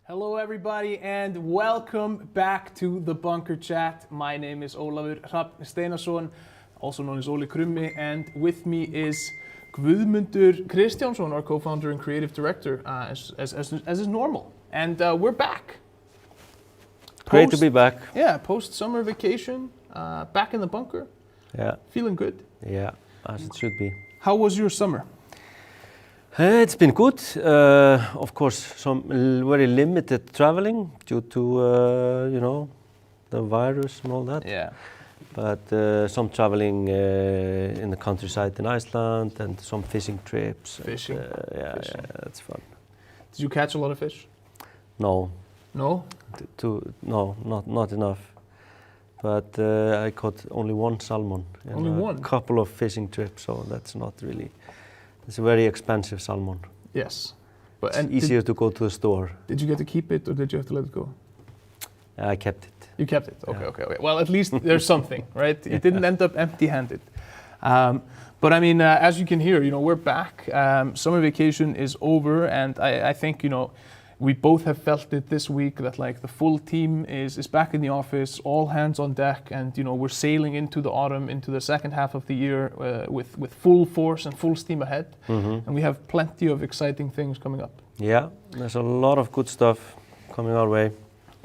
Hello everybody and welcome back to the Bunker Chat. My name is Ólafur Hrafn Steinarsson, also known as Óli Krummi, and with me is Guðmundur Kristjánsson, our co-founder and creative director, as is normal. And we're back. Great to be back. Yeah, post-summer vacation, back in the bunker. Yeah. Feeling good? Yeah, as it should be. How was your summer? It's been good. Of course, some very limited traveling due to, the virus and all that. Yeah. But some traveling in the countryside in Iceland and some fishing trips. Fishing? Yeah, that's fun. Did you catch a lot of fish? No. No? No, not enough. But I caught only one salmon in a couple of fishing trips, so that's not really. It's a very expensive salmon. Yes. But it's easier to go to the store. Did you get to keep it or did you have to let it go? I kept it. You kept it? Yeah. Okay. Well, at least there's something, right? You didn't end up empty-handed. But I mean, as you can hear, we're back. Summer vacation is over, and I think, we both have felt it this week that like the full team is back in the office, all hands on deck, and we're sailing into the autumn, into the second half of the year with full force and full steam ahead. Mm-hmm. And we have plenty of exciting things coming up. Yeah, there's a lot of good stuff coming our way.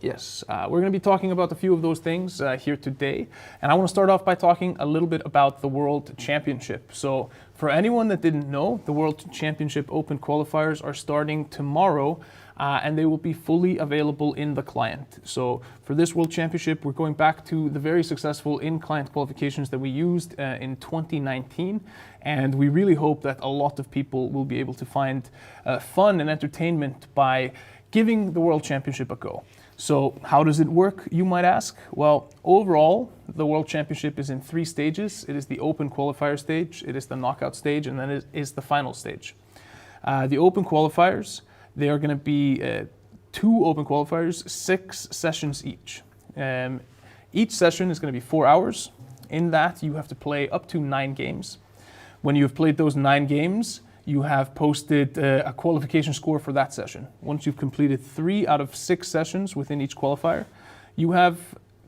Yes, we're going to be talking about a few of those things here today. And I want to start off by talking a little bit about the World Championship. So for anyone that didn't know, the World Championship Open qualifiers are starting tomorrow. And they will be fully available in the client. So for this World Championship, we're going back to the very successful in-client qualifications that we used in 2019. And we really hope that a lot of people will be able to find fun and entertainment by giving the World Championship a go. So how does it work, you might ask? Well, overall, the World Championship is in 3 stages. It is the Open Qualifier stage, it is the Knockout stage, and then it is the final stage. The Open Qualifiers, they are going to be 2 open qualifiers, 6 sessions each. Each session is going to be 4 hours. In that, you have to play up to 9 games. When you have played those 9 games, you have posted a qualification score for that session. Once you've completed 3 out of 6 sessions within each qualifier, you have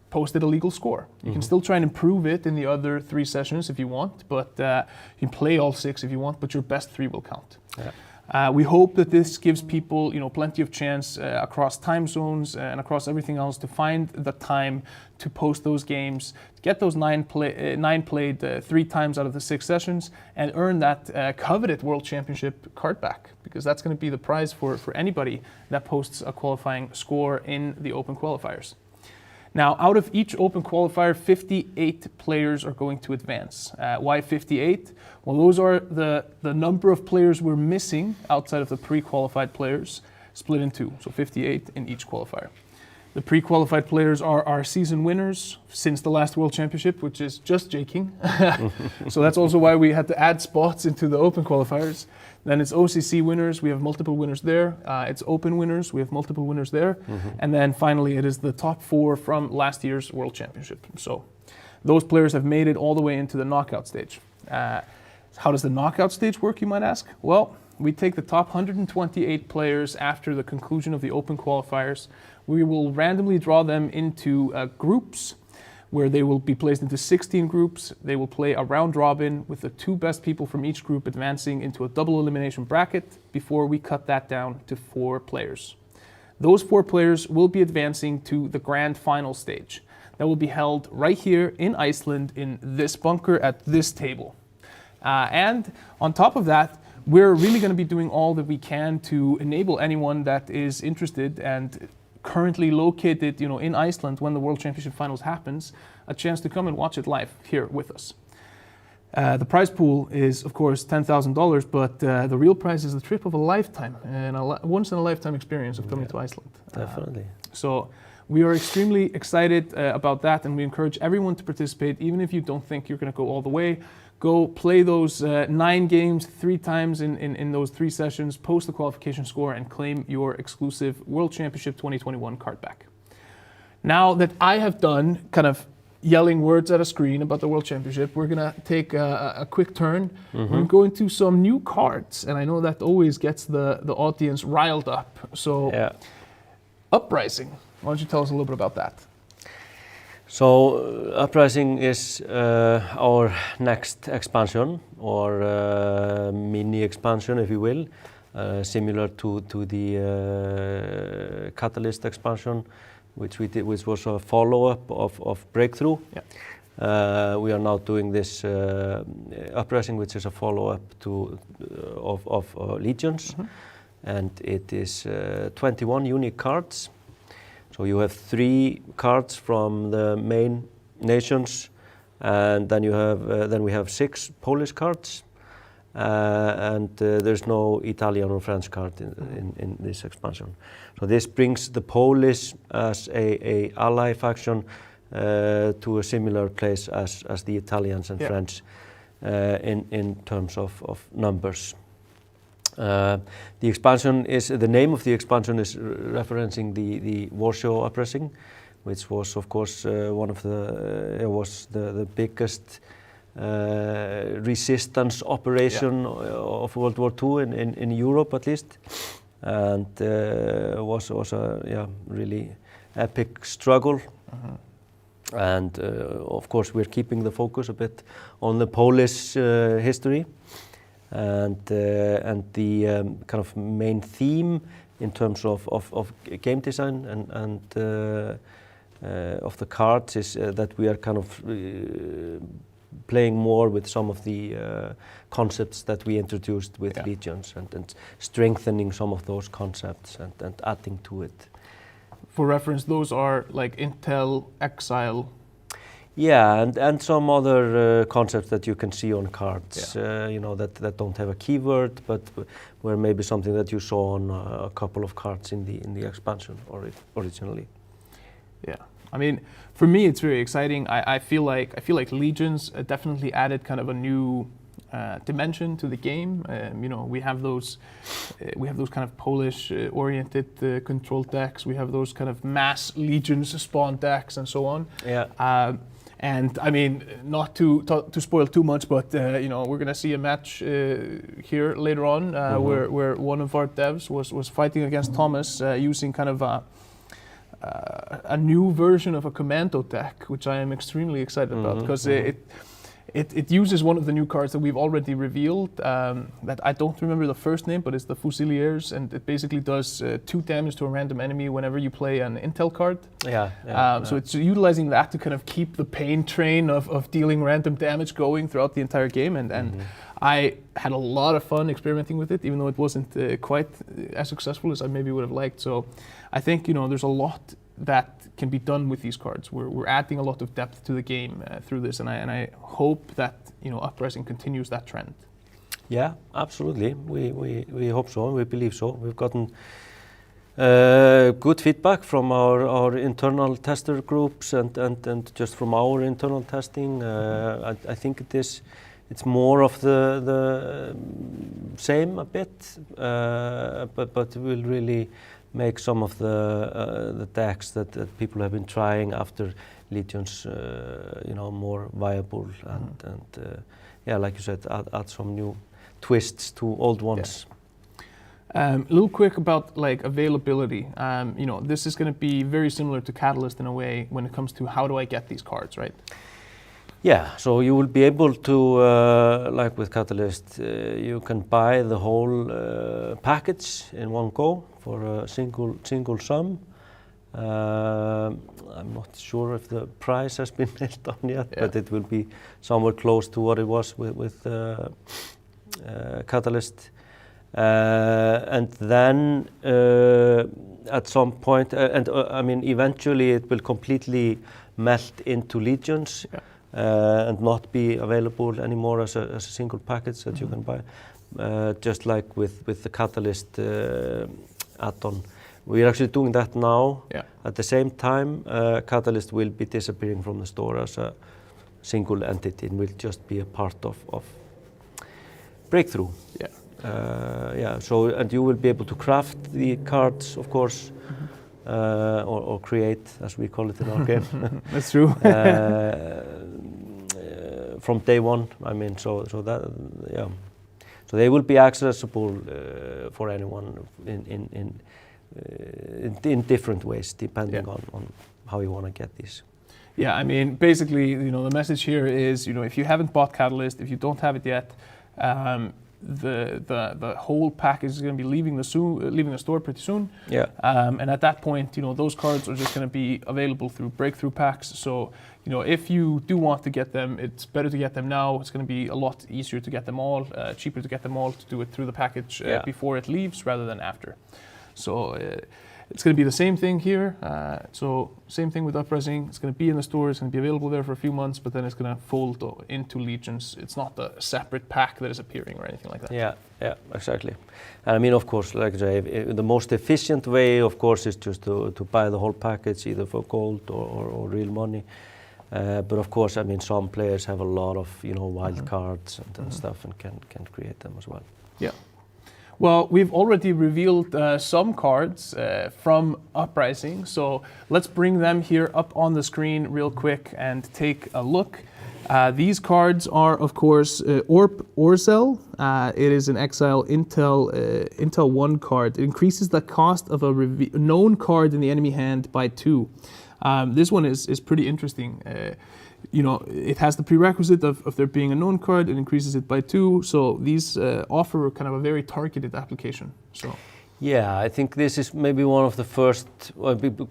posted a legal score. You can still try and improve it in the other 3 sessions if you want, but you can play all 6 if you want, but your best 3 will count. Yeah. We hope that this gives people, plenty of chance across time zones and across everything else to find the time to post those games, get those 9 played 3 times out of the 6 sessions, and earn that coveted World Championship card back, because that's going to be the prize for anybody that posts a qualifying score in the Open Qualifiers. Now, out of each Open Qualifier, 58 players are going to advance. Why 58? Well, those are the number of players we're missing outside of the pre-qualified players, split in 2, so 58 in each qualifier. The pre-qualified players are our season winners since the last World Championship, which is just J-King. So that's also why we had to add spots into the Open Qualifiers. Then it's OCC winners, we have multiple winners there. It's Open winners, we have multiple winners there. Mm-hmm. And then finally it is the top 4 from last year's World Championship. So those players have made it all the way into the knockout stage. How does the knockout stage work, you might ask? Well, we take the top 128 players after the conclusion of the Open Qualifiers. We will randomly draw them into groups where they will be placed into 16 groups. They will play a round robin with the 2 best people from each group advancing into a double elimination bracket before we cut that down to 4 players. Those 4 players will be advancing to the grand final stage. That will be held right here in Iceland in this bunker at this table. And on top of that, we're really going to be doing all that we can to enable anyone that is interested and currently located, in Iceland when the World Championship Finals happens, a chance to come and watch it live here with us. The prize pool is, of course, $10,000, but the real prize is the trip of a lifetime and a once-in-a-lifetime experience of coming to Iceland. Definitely. So we are extremely excited about that, and we encourage everyone to participate, even if you don't think you're going to go all the way. Go play those 9 games 3 times in those 3 sessions, post the qualification score, and claim your exclusive World Championship 2021 card back. Now that I have done kind of yelling words at a screen about the World Championship, we're going to take a quick turn. Mm-hmm. We're going to some new cards, and I know that always gets the audience riled up. So. Yeah. Uprising. Why don't you tell us a little bit about that? So Uprising is our next expansion, or mini expansion, if you will, similar to the Catalyst expansion, which we did, which was a follow-up of Breakthrough. Yeah. We are now doing this Uprising, which is a follow-up to of Legions, and it is 21 unique cards. So you have 3 cards from the main nations, and then you have then we have 6 Polish cards, and there's no Italian or French card in this expansion. So this brings the Polish as a ally faction to a similar place as the Italians and French in terms of numbers. The expansion is, the name of the expansion is referencing the Warsaw Uprising, which was of course one of the was the biggest resistance operation of World War II in Europe, at least, and was a really epic struggle. And of course we're keeping the focus a bit on the Polish history. And the kind of main theme in terms of game design and of the cards is that we are kind of playing more with some of the concepts that we introduced with Legions, and strengthening some of those concepts and adding to it. For reference, those are like Intel, Exile. Yeah, and some other concepts that you can see on cards, you know, that don't have a keyword, but were maybe something that you saw on a couple of cards in the expansion originally. Yeah, I mean, for me, it's very exciting. I feel like Legions definitely added kind of a new dimension to the game. You know, we have those kind of Polish-oriented control decks. We have those kind of mass Legions spawn decks and so on. Yeah. And I mean, not to spoil too much, but you know, we're gonna see a match here later on where one of our devs was fighting against Thomas using kind of a new version of a commando deck, which I am extremely excited about, because it uses one of the new cards that we've already revealed, that I don't remember the first name, but it's the Fusiliers, and it basically does 2 damage to a random enemy whenever you play an Intel card. So it's utilizing that to kind of keep the pain train of dealing random damage going throughout the entire game, and I had a lot of fun experimenting with it, even though it wasn't quite as successful as I maybe would have liked. So I think, you know, there's a lot that can be done with these cards. We're adding a lot of depth to the game through this, and I hope that, you know, Uprising continues that trend. Yeah, absolutely. We hope so, and we believe so. We've gotten good feedback from our internal tester groups and just from our internal testing. I think it's more of the same a bit, but we'll really make some of the decks that people have been trying after Legions, you know, more viable, and yeah, like you said, add some new twists to old ones. A little quick about like availability. You know, this is going to be very similar to Catalyst in a way when it comes to how do I get these cards, right? Yeah, so you will be able to, like with Catalyst, you can buy the whole package in one go for a single sum. I'm not sure if the price has been nailed down yet, but it will be somewhere close to what it was with Catalyst. And then at some point, I mean, eventually it will completely melt into Legions. And not be available anymore as a single package that you can buy, just like with the Catalyst add-on. We are actually doing that now. At the same time, Catalyst will be disappearing from the store as a single entity and will just be a part of Breakthrough. So, and you will be able to craft the cards, of course, or create, as we call it in our game. That's true. From day one, I mean, so that, yeah. So they will be accessible for anyone in in different ways, depending on how you want to get these. Yeah, I mean, basically, the message here is, if you haven't bought Catalyst, if you don't have it yet, the whole package is going to be leaving the store pretty soon. Yeah. And at that point, those cards are just going to be available through breakthrough packs. So, if you do want to get them, it's better to get them now. It's going to be a lot easier to get them all, cheaper to get them all, to do it through the package before it leaves rather than after. So it's going to be the same thing here. So same thing with Uprising. It's going to be in the store. It's going to be available there for a few months, but then it's going to fold into Legions. It's not a separate pack that is appearing or anything like that. Yeah, exactly. And I mean, of course, like I say, the most efficient way, of course, is just to buy the whole package, either for gold or real money. But of course, I mean, some players have a lot of wild cards and stuff, and can create them as well. Yeah. Well, we've already revealed some cards from Uprising, so let's bring them here up on the screen real quick and take a look. These cards are, of course, Orzel. It is an Exile Intel 1 card. It increases the cost of a known card in the enemy hand by 2. This one is pretty interesting. It has the prerequisite of there being a known card. It increases it by 2. So these offer kind of a very targeted application. So. Yeah, I think this is maybe one of the first,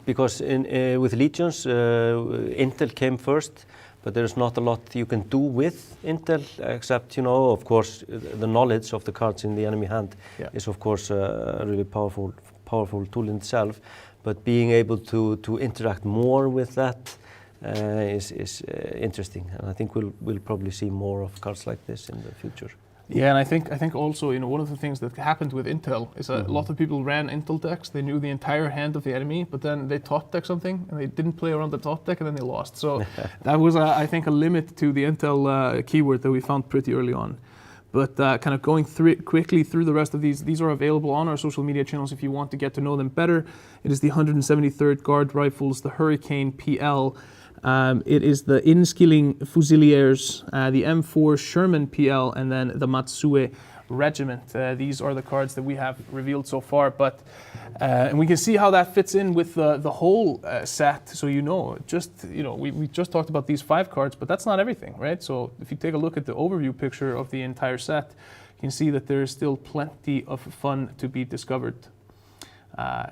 because with Legions, Intel came first, but there's not a lot you can do with Intel, except, of course, the knowledge of the cards in the enemy hand is, of course, a really powerful tool in itself. But being able to interact more with that is interesting, and I think we'll probably see more of cards like this in the future. Yeah, and I think also one of the things that happened with Intel is a lot of people ran Intel decks. They knew the entire hand of the enemy, but then they top deck something and they didn't play around the top deck, and then they lost. So that was I think a limit to the Intel keyword that we found pretty early on. But kind of going quickly through the rest of these are available on our social media channels if you want to get to know them better. It is the 173rd Guard Rifles, the Hurricane PL. It is the Inskilling Fusiliers, the M4 Sherman PL, and then the Matsue Regiment. These are the cards that we have revealed so far, and we can see how that fits in with the whole set. So we just talked about these 5 cards, but that's not everything, right? So if you take a look at the overview picture of the entire set, you can see that there is still plenty of fun to be discovered.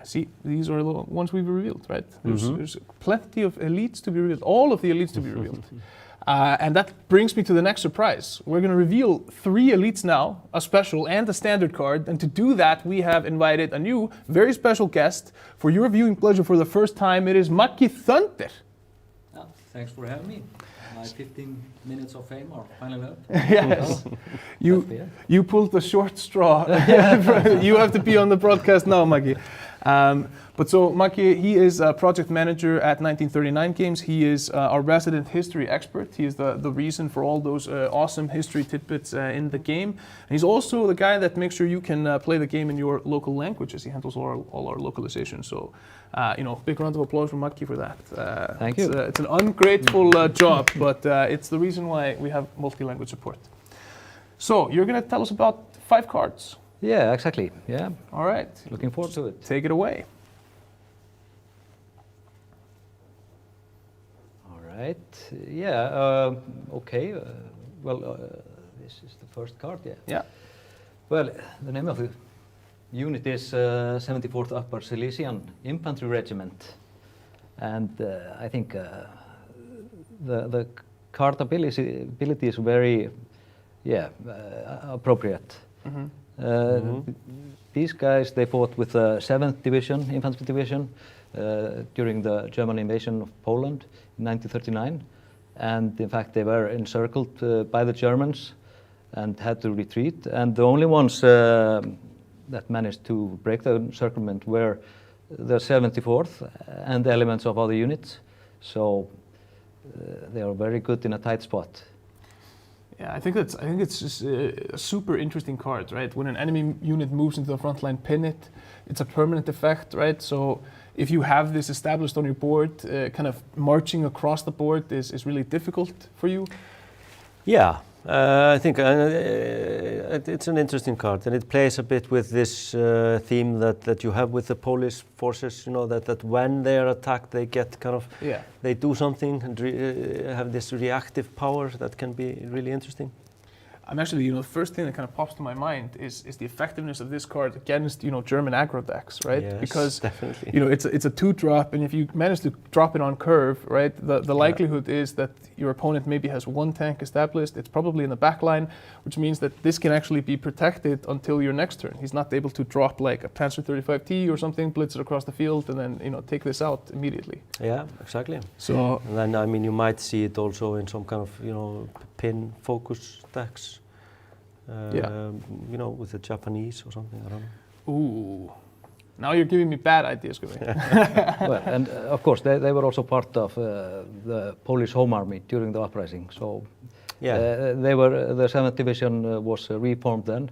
See, these are the ones we've revealed, right? There's plenty of elites to be revealed, all of the elites to be revealed. And that brings me to the next surprise. We're going to reveal 3 elites now, a special and a standard card. And to do that, we have invited a new, very special guest. For your viewing pleasure for the first time, it is Maggi Thunder. Oh, thanks for having me. My 15 minutes of fame are finally up. Yes. You pulled the short straw. You have to be on the broadcast now, Maggi. But so Maggi, he is a project manager at 1939 Games. He is our resident history expert. He is the reason for all those awesome history tidbits in the game. And he's also the guy that makes sure you can play the game in your local languages. He handles all our localization. So, big round of applause for Maggi for that. Thank you. It's an ungrateful job, but it's the reason why we have multi-language support. So you're going to tell us about 5 cards. Yeah, exactly. Yeah. All right. Looking forward to it. Take it away. Right. Yeah. Okay. This is the first card. Yeah. Yeah. Well, the name of the unit is 74th Upper Silesian Infantry Regiment, and I think the card ability is very, appropriate. These guys, they fought with the 7th Division, Infantry Division, during the German invasion of Poland in 1939, and in fact they were encircled by the Germans and had to retreat, and the only ones that managed to break the encirclement were the 74th and elements of other units, so they are very good in a tight spot. Yeah, I think it's just a super interesting card, right? When an enemy unit moves into the front line, pin it. It's a permanent effect, right? So if you have this established on your board, kind of marching across the board is really difficult for you. Yeah, I think it's an interesting card, and it plays a bit with this theme that you have with the Polish forces. You know that when they are attacked, they get kind of they do something and have this reactive power that can be really interesting. I'm actually, the first thing that kind of pops to my mind is the effectiveness of this card against, German aggro decks, right? Yes, because definitely. It's a 2-drop, and if you manage to drop it on curve, right, the likelihood is that your opponent maybe has one tank established. It's probably in the back line, which means that this can actually be protected until your next turn. He's not able to drop like a Panzer 35T or something, blitz it across the field, and then take this out immediately. Yeah, exactly. So and then you might see it also in some kind of pin focus decks. With the Japanese or something. I don't know. Ooh, now you're giving me bad ideas, Gumi. Well, and of course they were also part of the Polish Home Army during the uprising. So the 7th Division was reformed then,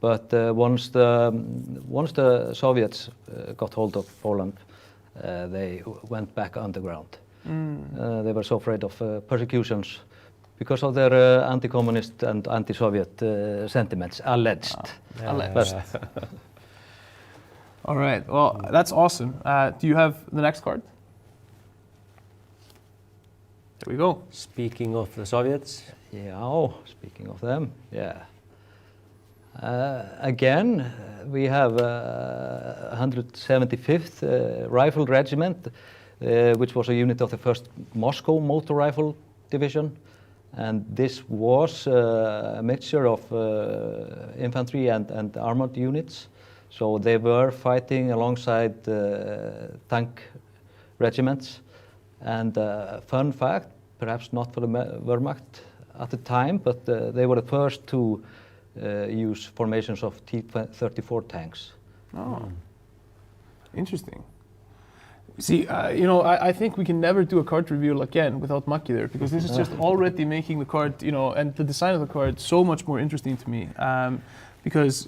but once the Soviets got hold of Poland, they went back underground. They were so afraid of persecutions because of their anti-communist and anti-Soviet sentiments, alleged. Alleged. All right, well, that's awesome. Do you have the next card? There we go. Speaking of the Soviets. Yeah, speaking of them, again, we have 175th Rifle Regiment, which was a unit of the 1st Moscow Motor Rifle Division. And this was a mixture of infantry and armored units. So they were fighting alongside tank regiments. And fun fact, perhaps not for the Wehrmacht at the time, but they were the first to use formations of T-34 tanks. Oh, interesting. See, I think we can never do a card reveal again without Maki there, because this is just already making the card, and the design of the card so much more interesting to me. Because,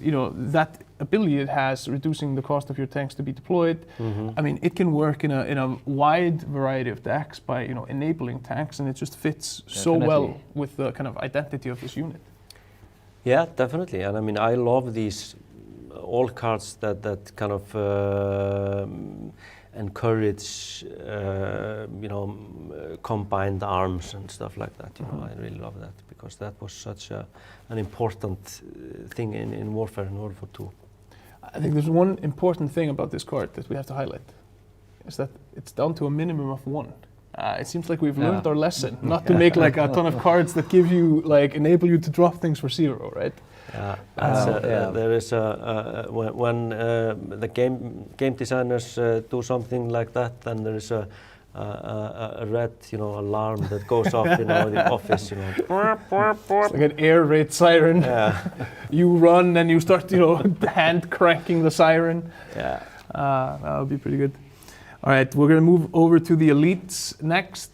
that ability it has, reducing the cost of your tanks to be deployed, I mean, it can work in a wide variety of decks by, enabling tanks, and it just fits so well with the kind of identity of this unit. Yeah, definitely. And I mean, I love these all cards that kind of encourage combined arms and stuff like that. I really love that, because that was such an important thing in warfare, in World War II. I think there's one important thing about this card that we have to highlight, is that it's down to a minimum of 1. It seems like we've learned our lesson, not to make like a ton of cards that give you, enable you to drop things for 0, right? There is when the game designers do something like that, then there is a red, alarm that goes off in the office, It's like an air raid siren. Yeah. You run and you start, hand cranking the siren. Yeah. That would be pretty good. All right, we're gonna move over to the elites next.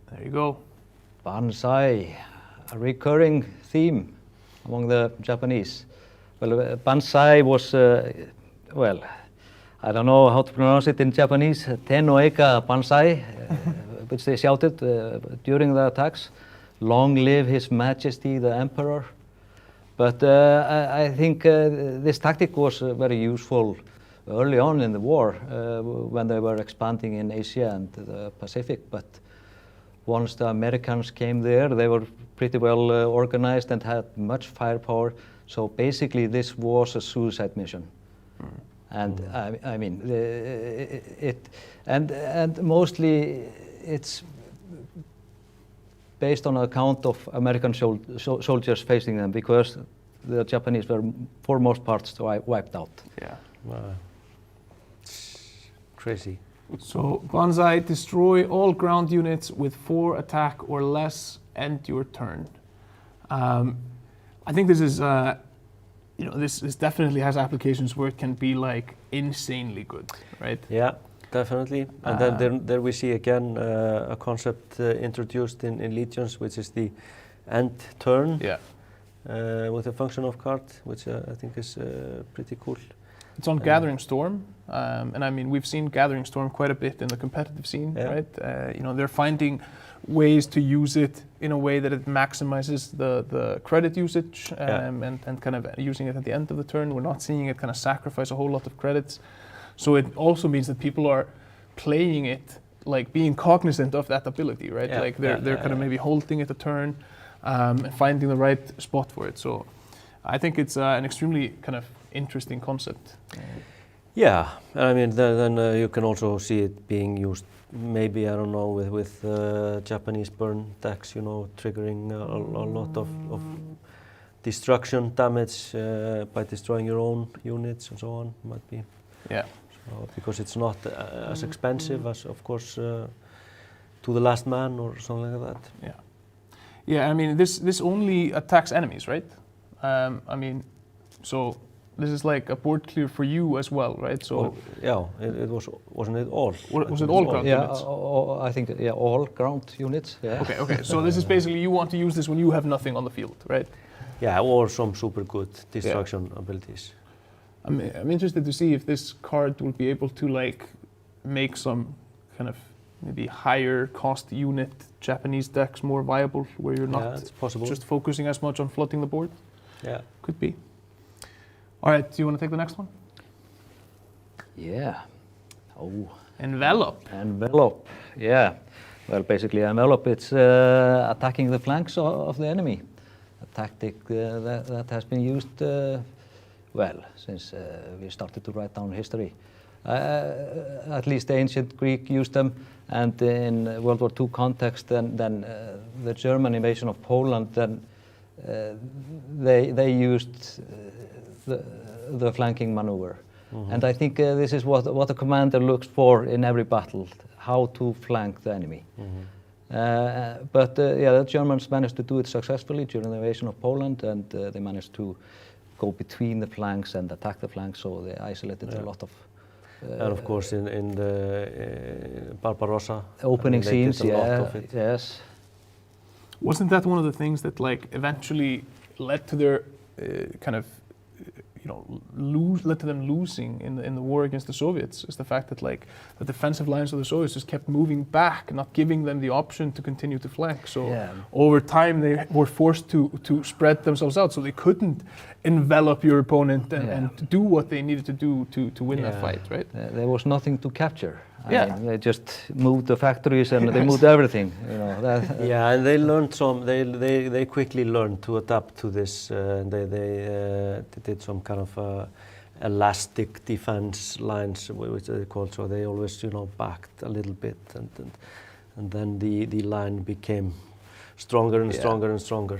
There you go. Banzai, a recurring theme among the Japanese. Well, Banzai was, I don't know how to pronounce it in Japanese, Tenoeka Banzai, which they shouted during the attacks. Long live His Majesty the Emperor. But I think this tactic was very useful early on in the war when they were expanding in Asia and the Pacific. But once the Americans came there, they were pretty well organized and had much firepower. So basically, this was a suicide mission. And I mean, and mostly it's based on an account of American soldiers facing them, because the Japanese were, for most parts, wiped out. Yeah. Crazy. So, Banzai, destroy all ground units with 4 attack or less, end your turn. I think this is, this definitely has applications where it can be insanely good, right? Yeah, definitely. And then there we see again a concept introduced in Legions, which is the end turn. Yeah. With a function of card, which I think is pretty cool. It's on Gathering Storm, and I mean we've seen Gathering Storm quite a bit in the competitive scene, right? You know, they're finding ways to use it in a way that it maximizes the credit usage and kind of using it at the end of the turn. We're not seeing it kind of sacrifice a whole lot of credits. So it also means that people are playing it like being cognizant of that ability, right? Like they're kind of maybe holding it a turn and finding the right spot for it. So I think it's an extremely kind of interesting concept. Yeah, I mean then you can also see it being used maybe, I don't know, with Japanese burn decks, you know, triggering a lot of destruction damage by destroying your own units and so on, might be. Yeah. So, because it's not as expensive as, of course, to the last man or something like that. Yeah. Yeah, I mean, this only attacks enemies, right? I mean, so this is like a board clear for you as well, right? So yeah, it wasn't it all? Was it all ground units? I think all ground units. Yeah. Okay. So this is basically you want to use this when you have nothing on the field, right? Yeah, or some super good destruction abilities. I'm interested to see if this card will be able to like make some kind of maybe higher cost unit Japanese decks more viable, where you're not just focusing as much on flooding the board. Yeah, could be. All right, do you want to take the next one? Yeah. Oh. Envelop. Envelop. Yeah. Well, basically, envelop. It's attacking the flanks of the enemy. A tactic that has been used well since we started to write down history. At least the ancient Greek used them, and in World War II context, then the German invasion of Poland, then they used the flanking maneuver. Mm-hmm. And I think this is what a commander looks for in every battle, how to flank the enemy. Mm-hmm. But the Germans managed to do it successfully during the invasion of Poland, and they managed to go between the flanks and attack the flanks, so they isolated a lot of... and of course in the Barbarossa opening scenes, yes. Wasn't that one of the things that like eventually led to their kind of led to them losing in the war against the Soviets? Is the fact that like the defensive lines of the Soviets just kept moving back, not giving them the option to continue to flank. So over time they were forced to spread themselves out, so they couldn't envelop your opponent and do what they needed to do to win that fight, right? There was nothing to capture. I mean, they just moved the factories and they moved everything. You know. And they learned they quickly learned to adapt to this. They did some kind of elastic defense lines, which they called. So they always, backed a little bit, and then the line became stronger and stronger and stronger.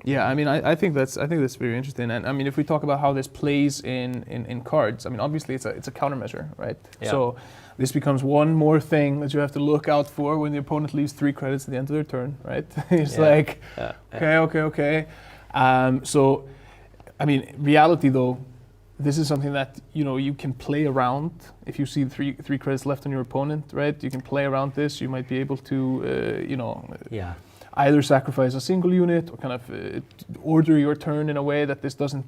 Yeah, I mean, I think that's very interesting, and I mean, if we talk about how this plays in cards, I mean, obviously it's a countermeasure, right? Yeah. So this becomes one more thing that you have to look out for when the opponent leaves 3 credits at the end of their turn, right? It's okay. So, I mean, reality though, this is something that you can play around. If you see 3 credits left on your opponent, right? You can play around this. You might be able to, either sacrifice a single unit or kind of order your turn in a way that this doesn't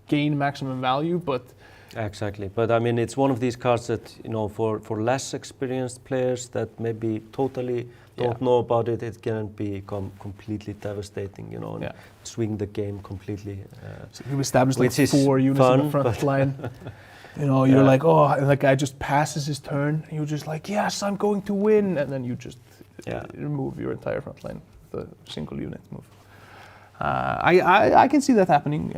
gain maximum value, but... Exactly, but I mean, it's one of these cards that, for less experienced players that maybe totally don't know about it, it can become completely devastating, and swing the game completely. So you establish like 4 units on the front line. You're like, oh, and the guy just passes his turn, and you're just like, yes, I'm going to win, and then you just remove your entire front line. The single unit move. I can see that happening.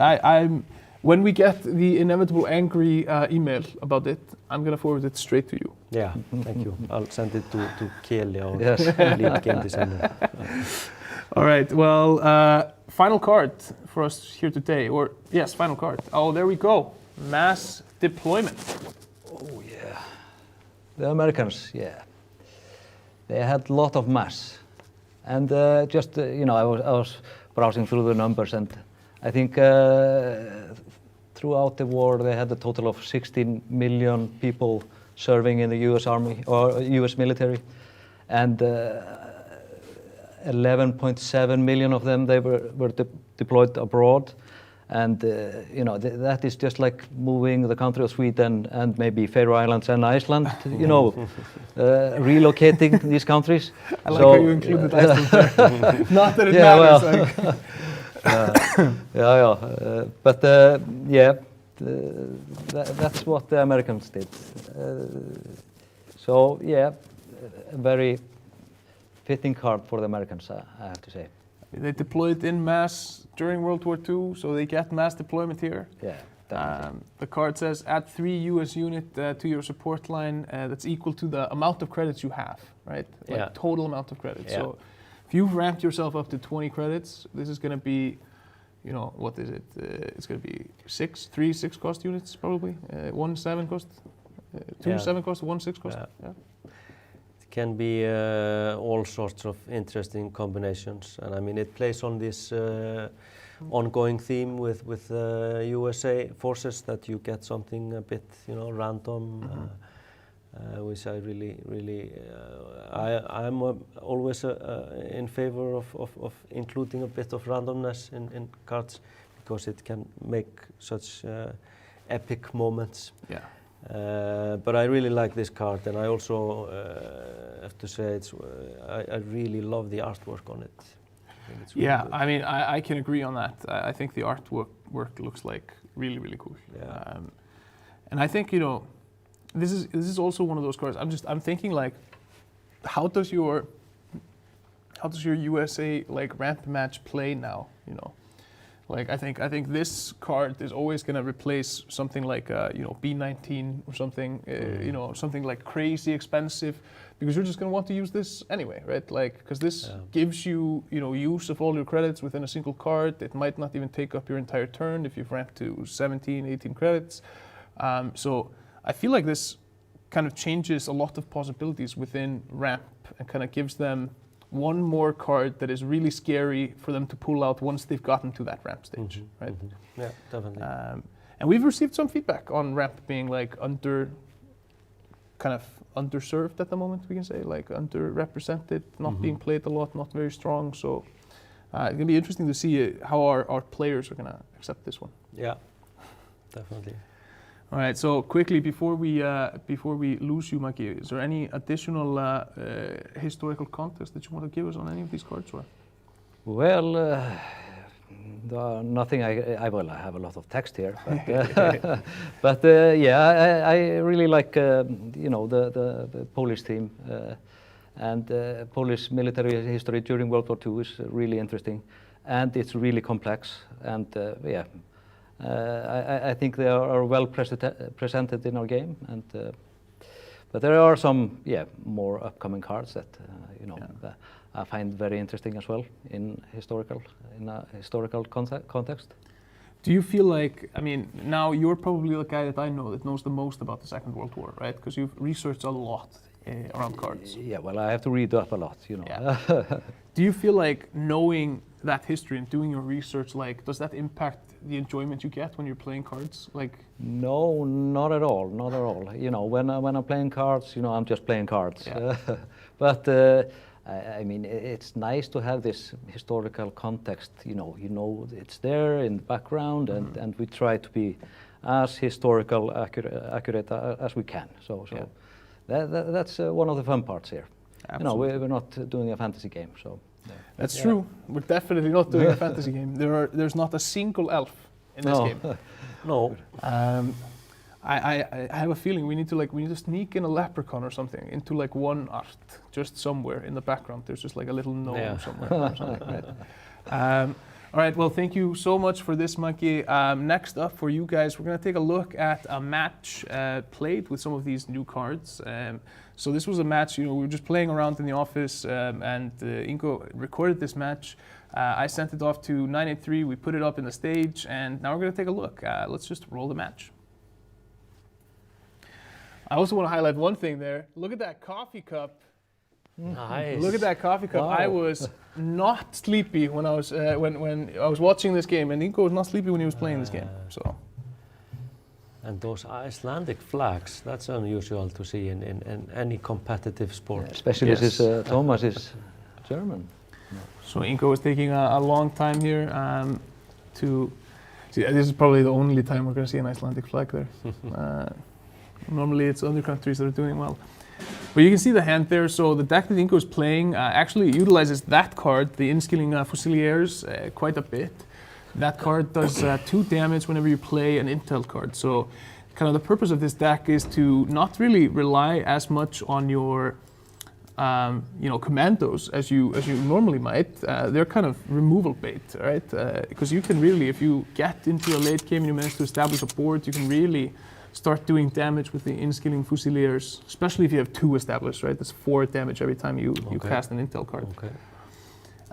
When we get the inevitable angry email about it, I'm gonna forward it straight to you. Yeah, thank you. I'll send it to Kelly, our lead game designer. All right. Well, final card for us here today, final card. Oh, there we go. Mass deployment. Oh yeah. The Americans, they had a lot of mass. And I was browsing through the numbers, and I think throughout the war they had a total of 16 million people serving in the U.S. Army or U.S. military, and 11.7 million of them they were deployed abroad, And you know, that is just like moving the country of Sweden and maybe Faroe Islands and Iceland, you know, relocating these countries. I like how you included Iceland there. Not that it matters. Well, but yeah, that's what the Americans did. So yeah, a very fitting card for the Americans, I have to say. They deployed in mass during World War II, so they get mass deployment here. Yeah. The card says add 3 US unit to your support line that's equal to the amount of credits you have, right? Like total amount of credits. Yeah. So if you've ramped yourself up to 20 credits, this is going to be, you know, what is it? It's going to be 3 6 cost units probably. 1 7 cost, 2 7 cost, 1 6 cost. Yeah. Can be all sorts of interesting combinations, and I mean it plays on this ongoing theme with USA forces that you get something a bit, you know, random, which I really I'm always in favor of including a bit of randomness in cards, because it can make such epic moments. Yeah. But I really like this card, and I also have to say I really love the artwork on it. Really good. I mean, I can agree on that. I think the artwork looks like really cool. Yeah. And I think, you know, this is also one of those cards. I'm thinking like, how does your USA like ramp match play now? You know. Like I think this card is always going to replace something like you know, B19 or something, you know, something like crazy expensive, because you're just going to want to use this anyway, right? Like, because this gives you, you know, use of all your credits within a single card. It might not even take up your entire turn if you've ramped to 17, 18 credits. So I feel like this kind of changes a lot of possibilities within ramp and kind of gives them one more card that is really scary for them to pull out once they've gotten to that ramp stage, right? Yeah, definitely. And we've received some feedback on ramp being like underserved at the moment, we can say, like underrepresented, not being played a lot, not very strong. So it's gonna be interesting to see how our players are gonna accept this one. Yeah, definitely. All right, so quickly before we lose you, Maggie, is there any additional historical context that you want to give us on any of these cards? Or? Well, nothing. I have a lot of text here, but, yeah, I really like you know, the Polish theme, and Polish military history during World War II is really interesting, and it's really complex, and yeah. I think they are well presented in our game, and but there are some more upcoming cards that you know, I find very interesting as well in a historical context. Do you feel like, I mean, now you're probably the guy that I know that knows the most about the Second World War, right? Because you've researched a lot around cards. Yeah, well, I have to read up a lot, you know. Yeah. Do you feel like knowing that history and doing your research, like, does that impact the enjoyment you get when you're playing cards? Like, no, not at all, not at all. You know, when I'm playing cards, you know, I'm just playing cards. Yeah. But I mean, it's nice to have this historical context. You know, it's there in the background, and we try to be as historical accurate as we can. So that's one of the fun parts here. Absolutely. You know, we're not doing a fantasy game, so. That's true. We're definitely not doing a fantasy game. There's not a single elf in this game. No. I have a feeling we need to sneak in a leprechaun or something into like one art, just somewhere in the background. There's just like a little gnome somewhere or something, right? All right, well, thank you so much for this, Monkey. Next up for you guys, we're going to take a look at a match played with some of these new cards. So this was a match, you know, we were just playing around in the office, and Ingo recorded this match. I sent it off to 983, we put it up in the stage, and now we're going to take a look. Let's just roll the match. I also want to highlight one thing there. Look at that coffee cup. Nice. Look at that coffee cup. Wow. I was not sleepy when I was when I was watching this game, and Ingo was not sleepy when he was playing this game. So. And those Icelandic flags, that's unusual to see in any competitive sport. Yeah, especially since Thomas is German. So Ingo was taking a long time here See, this is probably the only time we're going to see an Icelandic flag there. Normally it's other countries that are doing well. But you can see the hand there, so the deck that Ingo is playing actually utilizes that card, the Inskilling Fusiliers, quite a bit. That card does 2 damage whenever you play an intel card. So kind of the purpose of this deck is to not really rely as much on your commandos as you normally might. They're kind of removal bait, right? Because you can really, if you get into a late game and you manage to establish a board, you can really start doing damage with the Inskilling Fusiliers, especially if you have 2 established, right? That's 4 damage every time you cast an intel card. Okay.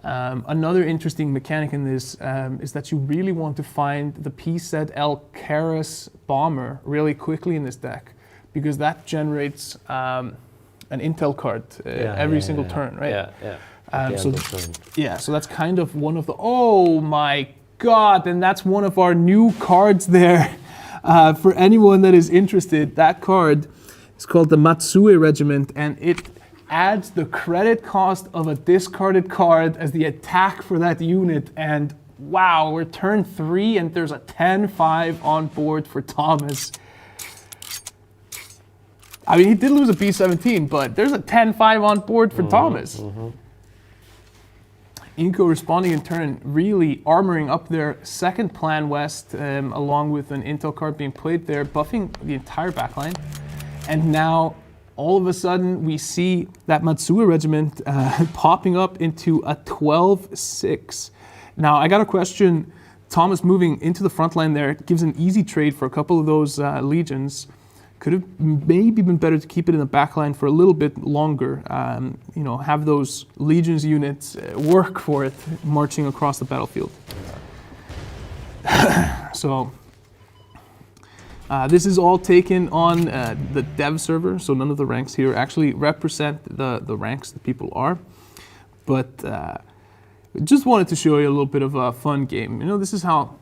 Another interesting mechanic in this is that you really want to find the PZL KARDS bomber really quickly in this deck, because that generates an intel card every single turn, right? So that's kind of one of the, oh my god, and that's one of our new cards there. For anyone that is interested, that card is called the Matsue Regiment, and it adds the credit cost of a discarded card as the attack for that unit. And wow, we're turn 3 and there's a 10-5 on board for Thomas. I mean, he did lose a B-17, but there's a 10-5 on board for Thomas. Inko responding in turn, really armoring up their second plan west, along with an intel card being played there, buffing the entire backline. And now, all of a sudden, we see that Matsue Regiment popping up into a 12-6. Now, I got a question. Thomas moving into the front line there gives an easy trade for a couple of those legions. Could have maybe been better to keep it in the back line for a little bit longer. Have those legions units work for it, marching across the battlefield. So this is all taken on the dev server, so none of the ranks here actually represent the ranks that people are. But just wanted to show you a little bit of a fun game. This is how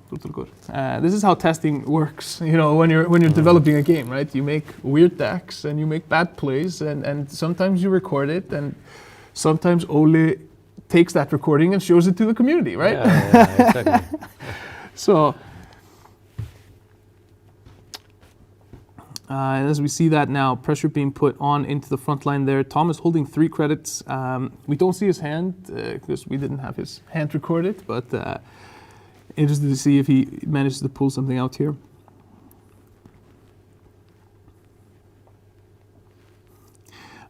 testing works. When you're developing a game, right? You make weird decks and you make bad plays, and sometimes you record it, and sometimes Ole takes that recording and shows it to the community, right? Yeah, exactly. So, and as we see that now, pressure being put on into the front line there. Thomas holding 3 credits. We don't see his hand because we didn't have his hand recorded, but interested to see if he manages to pull something out here.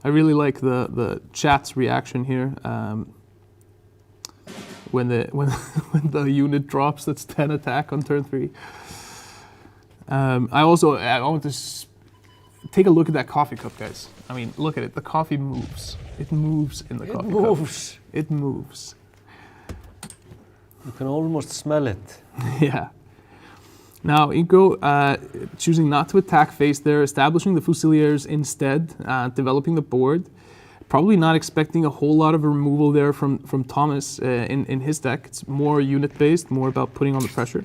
I really like the chat's reaction here. When the unit drops, that's 10 attack on turn 3. I want to take a look at that coffee cup, guys. I mean, look at it. The coffee moves. It moves in the coffee cup. It moves. You can almost smell it. Yeah. Now, Inko choosing not to attack face there, establishing the Fusiliers instead, developing the board. Probably not expecting a whole lot of removal there from Thomas in his deck. It's more unit-based, more about putting on the pressure.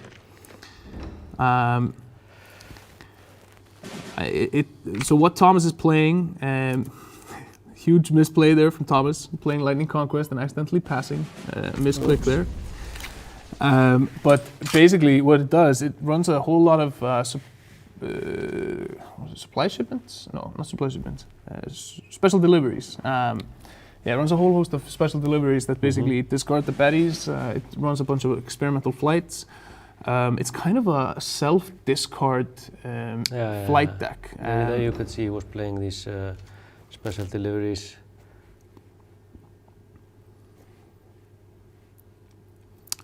So what Thomas is playing, huge misplay there from Thomas, playing Lightning Conquest and accidentally passing, misclick there. But basically what it does, it runs a whole lot of supply shipments? No, not supply shipments. Special deliveries. It runs a whole host of special deliveries that basically discard the baddies. It runs a bunch of experimental flights. It's kind of a self-discard flight deck. There you could see he was playing these special deliveries.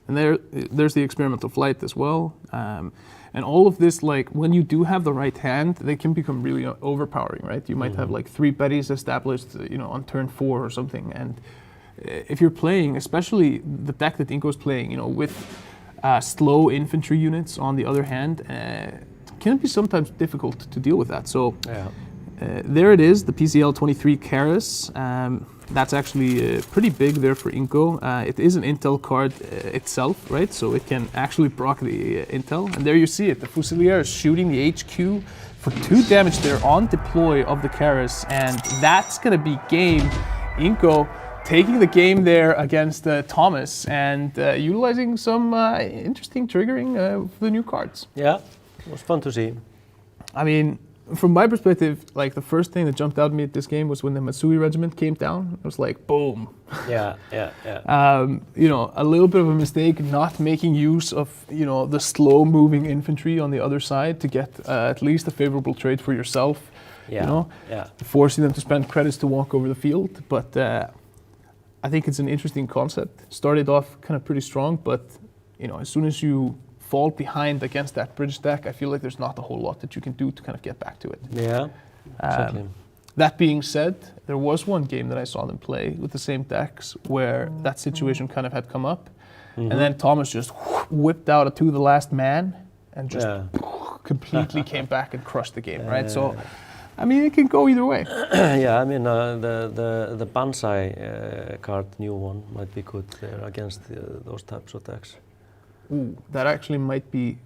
And there's the experimental flight as well. And all of this, like, when you do have the right hand, they can become really overpowering, right? You might have like 3 baddies established, on turn 4 or something. And if you're playing, especially the deck that Inko's playing, with slow infantry units on the other hand, can be sometimes difficult to deal with that. So there it is, the PCL-23 KARDS. That's actually pretty big there for Inko. It is an intel card itself, right? So it can actually proc the intel. And there you see it, the Fusilier is shooting the HQ for 2 damage there on deploy of the KARDS. And that's gonna be game. Inko taking the game there against Thomas and utilizing some interesting triggering of the new cards. Yeah, it was fun to see. I mean, from my perspective, like the first thing that jumped out at me at this game was when the Matsui regiment came down. It was like, boom. Yeah. You know, a little bit of a mistake not making use of, you know, the slow-moving infantry on the other side to get at least a favorable trade for yourself. Yeah. You know, forcing them to spend credits to walk over the field. But I think it's an interesting concept. Started off kind of pretty strong, but you know, as soon as you fall behind against that British deck, I feel like there's not a whole lot that you can do to kind of get back to it. Yeah, exactly. That being said, there was one game that I saw them play with the same decks where that situation kind of had come up, and then Thomas just whipped out a to the last man and just completely came back and crushed the game, right? So, I mean, it can go either way. Yeah, I mean, the Banzai card, new one, might be good there against those types of decks. Ooh, that actually might be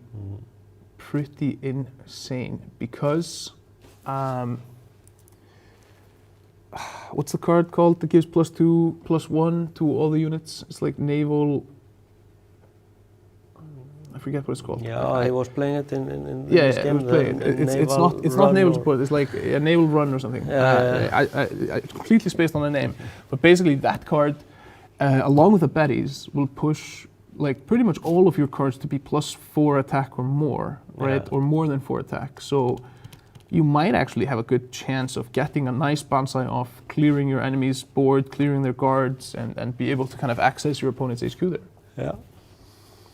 pretty insane because what's the card called that gives +2/+1 to all the units? It's like naval. I forget what it's called. Yeah, he was playing it in this game. He was playing. It's not naval support. It's like a naval run or something. I completely spaced on the name, but basically that card, along with the Bettys, will push like pretty much all of your cards to be +4 attack or more, right? Or more than 4 attack. So you might actually have a good chance of getting a nice Banzai off, clearing your enemy's board, clearing their guards, and be able to kind of access your opponent's HQ there. Yeah.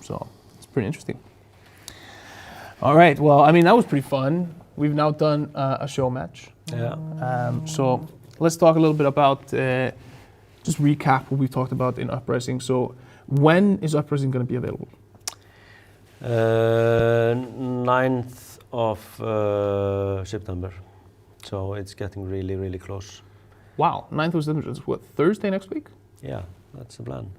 So it's pretty interesting. All right, well, I mean, that was pretty fun. We've now done a show match. Yeah. So let's talk a little bit about, just recap what we talked about in Uprising. So when is Uprising going to be available? 9th of September. So it's getting really, really close. Wow, 9th of September. That's what, Thursday next week? Yeah, that's the plan.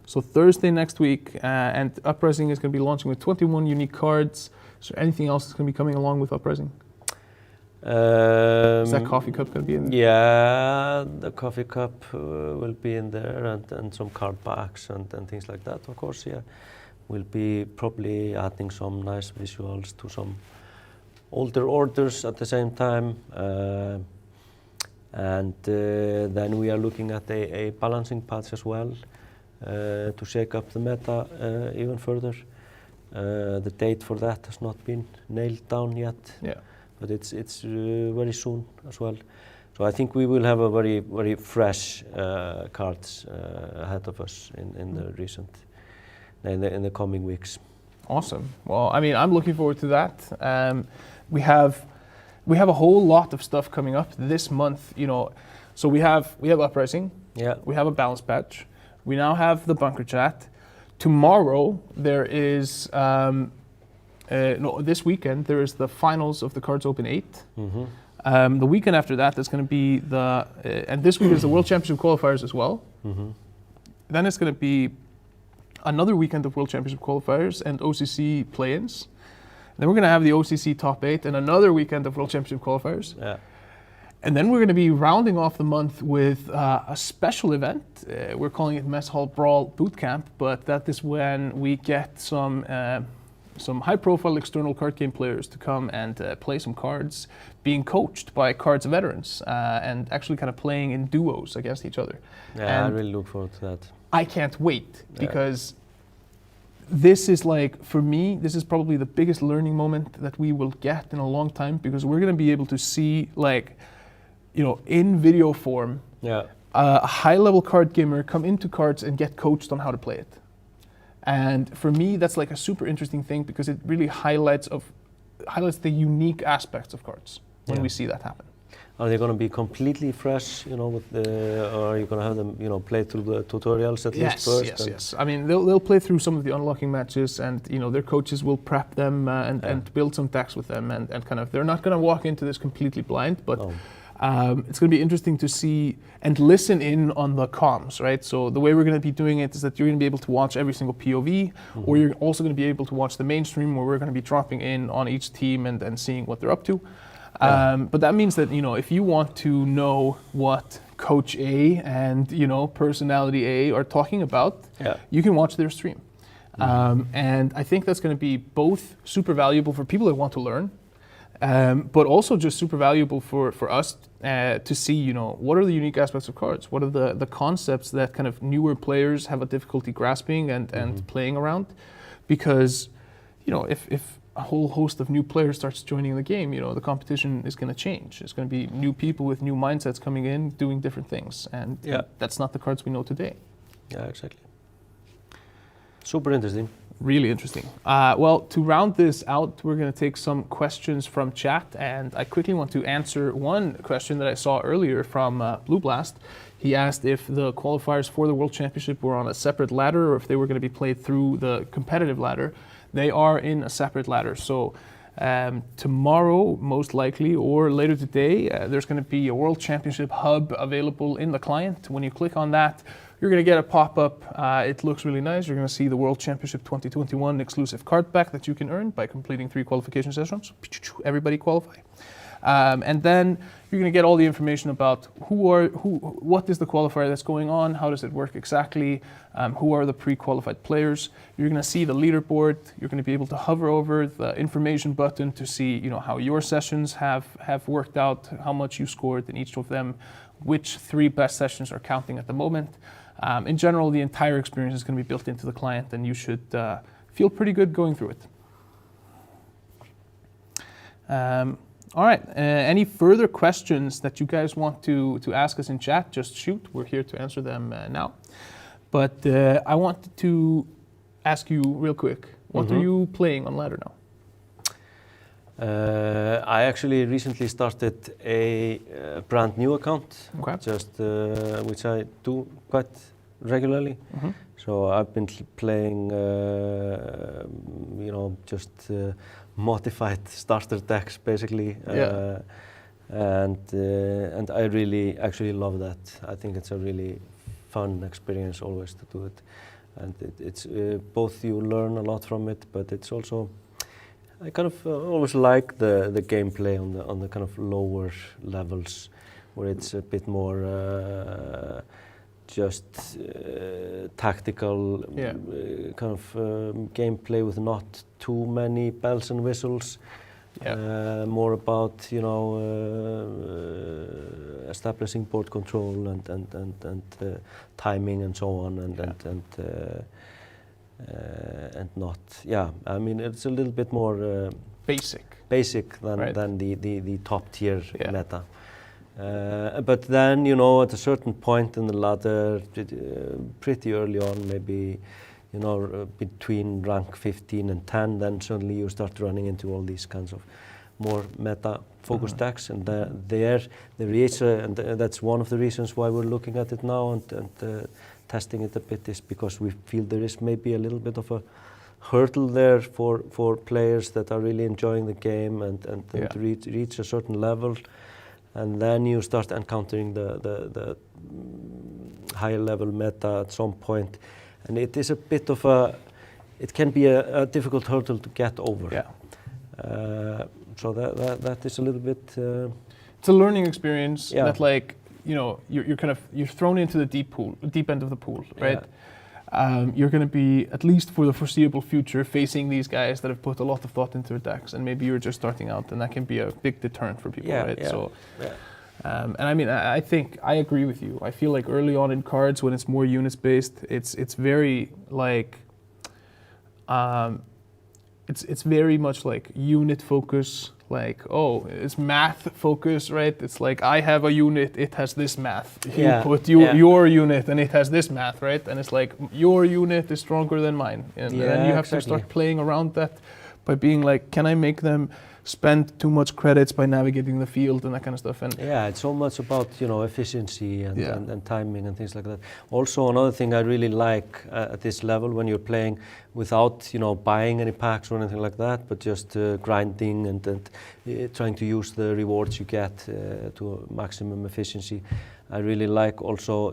So Thursday next week, and Uprising is going to be launching with 21 unique cards. Is there anything else that's going to be coming along with Uprising? Is that coffee cup going to be in there? Yeah, the coffee cup will be in there, and some card packs and things like that, of course, yeah. We'll be probably adding some nice visuals to some older orders at the same time. And then we are looking at a balancing patch as well to shake up the meta even further. The date for that has not been nailed down yet. Yeah. But it's very soon as well. So I think we will have a very, very fresh cards ahead of us in the coming weeks. Awesome. Well, I mean, I'm looking forward to that. We have a whole lot of stuff coming up this month. You know, so we have Uprising. Yeah. We have a balance patch. We now have the bunker chat. Tomorrow there is. No, this weekend there is the finals of the Cards Open 8. Mm-hmm. The weekend after that, there's going to be and this week is the World Championship qualifiers as well. Mm-hmm. Then it's going to be another weekend of World Championship qualifiers and OCC play-ins. Then we're going to have the OCC top 8 and another weekend of World Championship qualifiers. Yeah. And then we're going to be rounding off the month with a special event. We're calling it Mess Hall Brawl Bootcamp, but that is when we get some high-profile external card game players to come and play some cards, being coached by Cards veterans and actually kind of playing in duos against each other. Yeah, and I really look forward to that. I can't wait because this is like, for me, this is probably the biggest learning moment that we will get in a long time because we're going to be able to see, like, you know, in video form, a high-level card gamer come into cards and get coached on how to play it. And for me, that's like a super interesting thing because it really highlights the unique aspects of cards when we see that happen. Are they going to be completely fresh, you know, or are you going to have them, you know, play through the tutorials at least first? Yes. I mean, they'll play through some of the unlocking matches, and you know, their coaches will prep them and build some decks with them, and kind of they're not going to walk into this completely blind, but. It's going to be interesting to see and listen in on the comms, right? So the way we're going to be doing it is that you're going to be able to watch every single POV, or you're also going to be able to watch the mainstream where we're going to be dropping in on each team and seeing what they're up to. But that means that, you know, if you want to know what Coach A and personality A are talking about, you can watch their stream. And I think that's going to be both super valuable for people that want to learn, but also just super valuable for us to see, what are the unique aspects of cards? What are the concepts that kind of newer players have a difficulty grasping and playing around? Because, if a whole host of new players starts joining the game, the competition is going to change. It's going to be new people with new mindsets coming in, doing different things. And that's not the cards we know today. Yeah, exactly. Super interesting. Really interesting. Well, to round this out, we're going to take some questions from chat. And I quickly want to answer one question that I saw earlier from Blue Blast. He asked if the qualifiers for the World Championship were on a separate ladder or if they were going to be played through the competitive ladder. They are in a separate ladder. So tomorrow, most likely, or later today, there's going to be a World Championship hub available in the client. When you click on that, you're going to get a pop-up. It looks really nice. You're going to see the World Championship 2021 exclusive card pack that you can earn by completing 3 qualification sessions. Everybody qualify. And then you're going to get all the information about what is the qualifier that's going on, how does it work exactly, who are the pre-qualified players. You're going to see the leaderboard. You're going to be able to hover over the information button to see, how your sessions have worked out, how much you scored in each of them, which 3 best sessions are counting at the moment. In general, the entire experience is going to be built into the client, and you should feel pretty good going through it. All right, any further questions that you guys want to ask us in chat, just shoot. We're here to answer them now. But I wanted to ask you real quick, what are you playing on ladder now? I actually recently started a brand new account, which I do quite regularly. So I've been playing, modified starter decks basically, and I really actually love that. I think it's a really fun experience always to do it, and it's both you learn a lot from it, but it's also I kind of always like the gameplay on the kind of lower levels, where it's a bit more just tactical kind of gameplay with not too many bells and whistles. More about establishing board control and timing and so on and not I mean it's a little bit more basic than the top tier meta. But then at a certain point in the ladder, pretty early on, maybe between rank 15 and 10, then suddenly you start running into all these kinds of more meta focused decks, and they reach, and that's one of the reasons why we're looking at it now and testing it a bit, is because we feel there is maybe a little bit of a hurdle there for players that are really enjoying the game and reach a certain level. And then you start encountering the higher level meta at some point, and it is a bit of it can be a difficult hurdle to get over. So that is a little bit. It's a learning experience that you're thrown into the deep end of the pool, right? You're going to be, at least for the foreseeable future, facing these guys that have put a lot of thought into their decks, and maybe you're just starting out, and that can be a big deterrent for people, right? And I mean, I think I agree with you. I feel like early on in cards, when it's more units based, it's very like it's very much like unit focus. Like, it's math focus, right? It's like, I have a unit, it has this math. You put your unit and it has this math, right? And it's like, your unit is stronger than mine. And then you have to start playing around that by being like, can I make them spend too much credits by navigating the field and that kind of stuff? And it's so much about efficiency and timing and things like that. Also, another thing I really like at this level, when you're playing without buying any packs or anything like that, but just grinding and trying to use the rewards you get to maximum efficiency. I really like also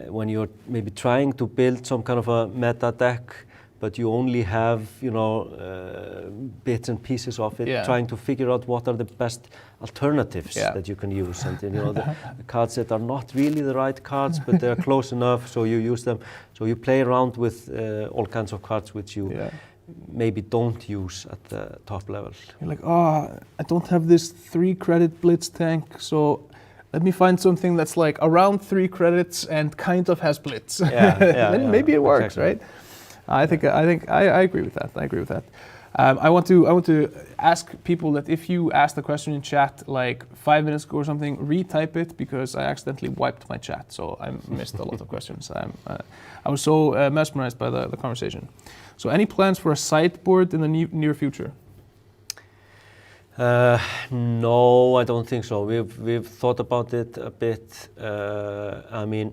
when you're maybe trying to build some kind of a meta deck, but you only have bits and pieces of it, Yeah. trying to figure out what are the best alternatives Yeah. that you can use. And the cards that are not really the right cards, but they're close enough, so you use them. So you play around with all kinds of cards which you maybe don't use at the top level. You're like, I don't have this 3 credit blitz tank, so let me find something that's like around 3 credits and kind of has blitz. Then maybe it works, exactly. right? I agree with that. I agree with that. I want to ask people that if you asked a question in chat like 5 minutes ago or something, retype it, because I accidentally wiped my chat, so I missed a lot of questions. I was so mesmerized by the conversation. So any plans for a sideboard in the near future? No, I don't think so. We've thought about it a bit. I mean,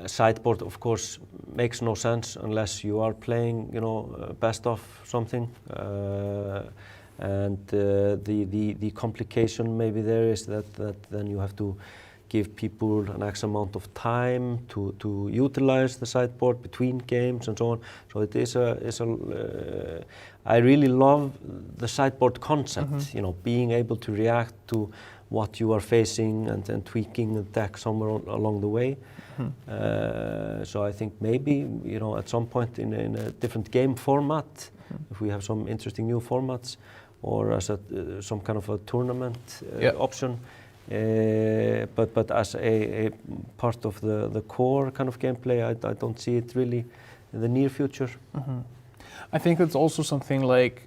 sideboard, of course, makes no sense unless you are playing, best of something. And the complication maybe there is that then you have to give people an X amount of time to utilize the sideboard between games and so on. So it is I really love the sideboard concept, being able to react to what you are facing and tweaking the deck somewhere along the way. So I think maybe, at some point in a different game format, if we have some interesting new formats, or as some kind of a tournament option. But as a part of the core kind of gameplay, I don't see it really in the near future. I think it's also something like,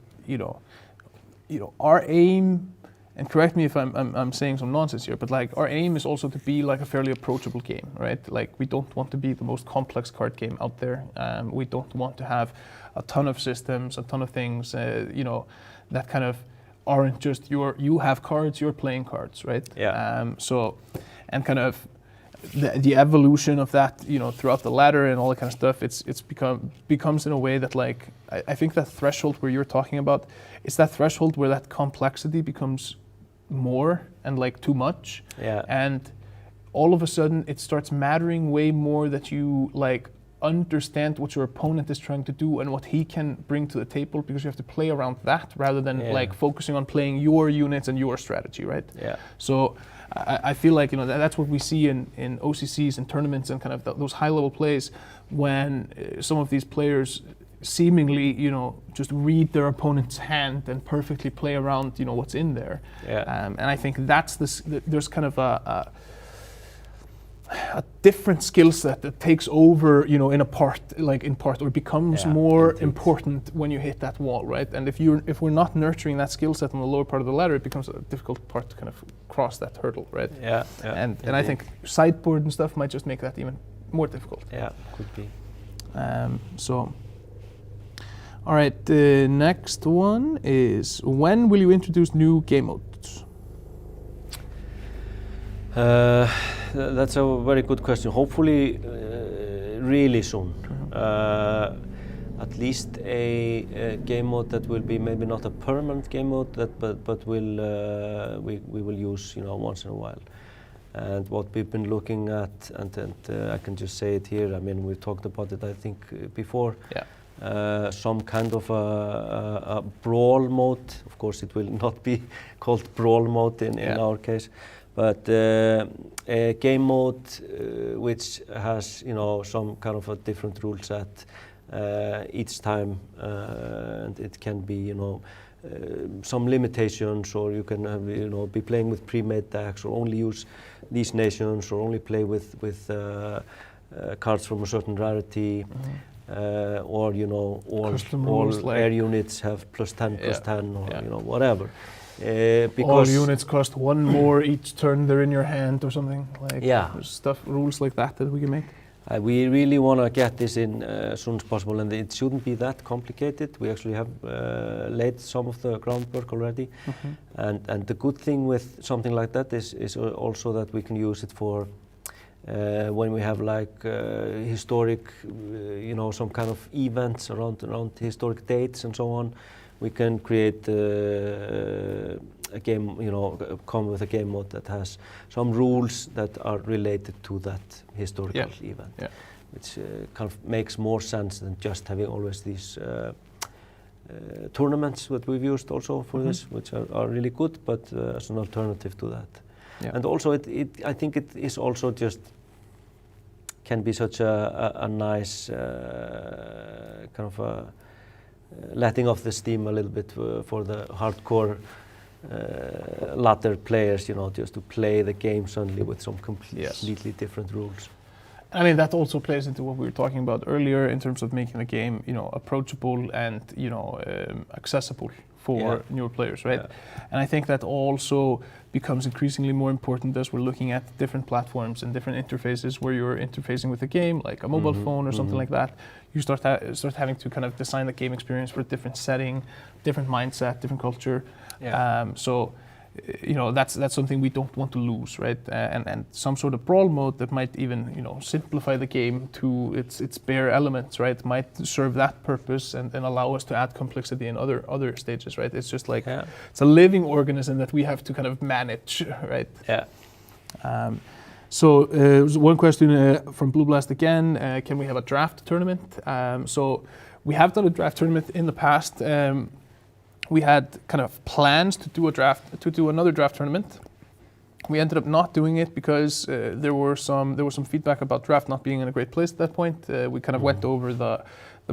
our aim, and correct me if I'm saying some nonsense here, but like our aim is also to be like a fairly approachable game, right? Like we don't want to be the most complex card game out there. We don't want to have a ton of systems, a ton of things, that kind of aren't just you have cards, you're playing cards, right? Yeah. And kind of the evolution of that, throughout the ladder and all that kind of stuff, it's becomes in a way that like I think that threshold where you're talking about, it's that threshold where that complexity becomes more and like too much. Yeah. And all of a sudden it starts mattering way more that you like understand what your opponent is trying to do and what he can bring to the table, because you have to play around that rather than like focusing on playing your units and your strategy, right? Yeah. So I feel like that's what we see in OCCs and tournaments and kind of those high-level plays when some of these players seemingly just read their opponent's hand and perfectly play around what's in there. And I think that's there's kind of a different skill set that takes over, in part, or becomes more important when you hit that wall, right? And if we're not nurturing that skill set on the lower part of the ladder, it becomes a difficult part to kind of cross that hurdle, right? Yeah. And I think sideboard and stuff might just make that even more difficult. Yeah, could be. All right, the next one is, when will you introduce new game modes? That's a very good question. Hopefully, really soon. At least a game mode that will be maybe not a permanent game mode, but will we will use once in a while. And what we've been looking at, and I can just say it here. I mean, we've talked about it, I think, before. Yeah. Some kind of a brawl mode. Of course, it will not be called brawl mode in our case. But a game mode which has some kind of a different rule set each time, and it can be some limitations, or you can have, be playing with pre-made decks, or only use these nations, or only play with cards from a certain rarity, or all air units have +10, +10, or whatever. All units cost 1 more each turn they're in your hand, or something like. There's rules like that we can make. We really want to get this in as soon as possible, and it shouldn't be that complicated. We actually have laid some of the groundwork already, and the good thing with something like that is also that we can use it for when we have like historic, some kind of events around historic dates and so on. We can create a game, come with a game mode that has some rules that are related to that historical event, which kind of makes more sense than just having always these tournaments that we've used also for this, which are really good, but as an alternative to that. Yeah. And also, I think it is also just can be such a nice kind of letting off the steam a little bit for the hardcore latter players, you know, just to play the game suddenly with some completely different rules. I mean, that also plays into what we were talking about earlier in terms of making the game, you know, approachable and, you know, accessible for newer players, right? Yeah. And I think that also becomes increasingly more important as we're looking at different platforms and different interfaces where you're interfacing with a game, like a mobile phone or something like that. You start having to kind of design the game experience for a different setting, different mindset, different culture. Yeah. So, you know, that's something we don't want to lose, right? And some sort of brawl mode that might even, you know, simplify the game to its bare elements, right? Might serve that purpose and allow us to add complexity in other stages, right? It's just like it's a living organism that we have to kind of manage, right? Yeah. So one question from Blue Blast again: can we have a draft tournament? So we have done a draft tournament in the past. We had kind of plans to do another draft tournament. We ended up not doing it because there was some feedback about draft not being in a great place at that point. We kind of went over the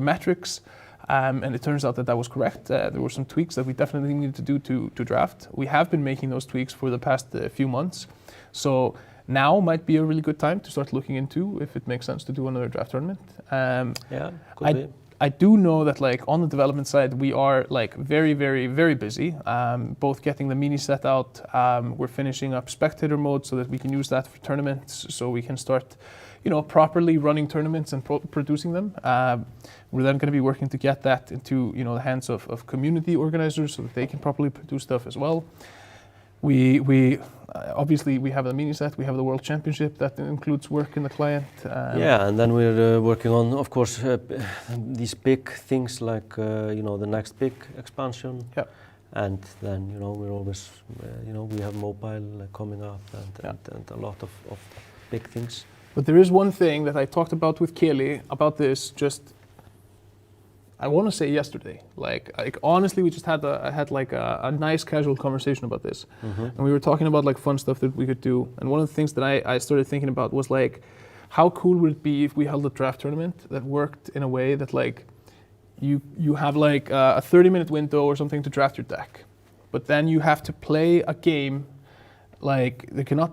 metrics, and it turns out that was correct. There were some tweaks that we definitely needed to do to draft. We have been making those tweaks for the past few months, so now might be a really good time to start looking into if it makes sense to do another draft tournament. Could be. I do know that, like, on the development side, we are like very, very, very busy. Both getting the mini set out, we're finishing up spectator mode so that we can use that for tournaments, so we can start, you know, properly running tournaments and producing them. We're then going to be working to get that into, you know, the hands of community organizers so that they can properly produce stuff as well. We obviously we have the mini set, we have the World Championship that includes work in the client. And then we're working on, of course, these big things like you know, the next big expansion. Yeah. And then, you know, we're always you know, we have mobile coming up and a lot of big things. But there is one thing that I talked about with Kelly about this just, I want to say yesterday. Like honestly, we just had a nice casual conversation about this, and we were talking about like fun stuff that we could do. And one of the things that I started thinking about was like, how cool would it be if we held a draft tournament that worked in a way that like, you have like a 30-minute window or something to draft your deck, but then you have to play a game. Like, there cannot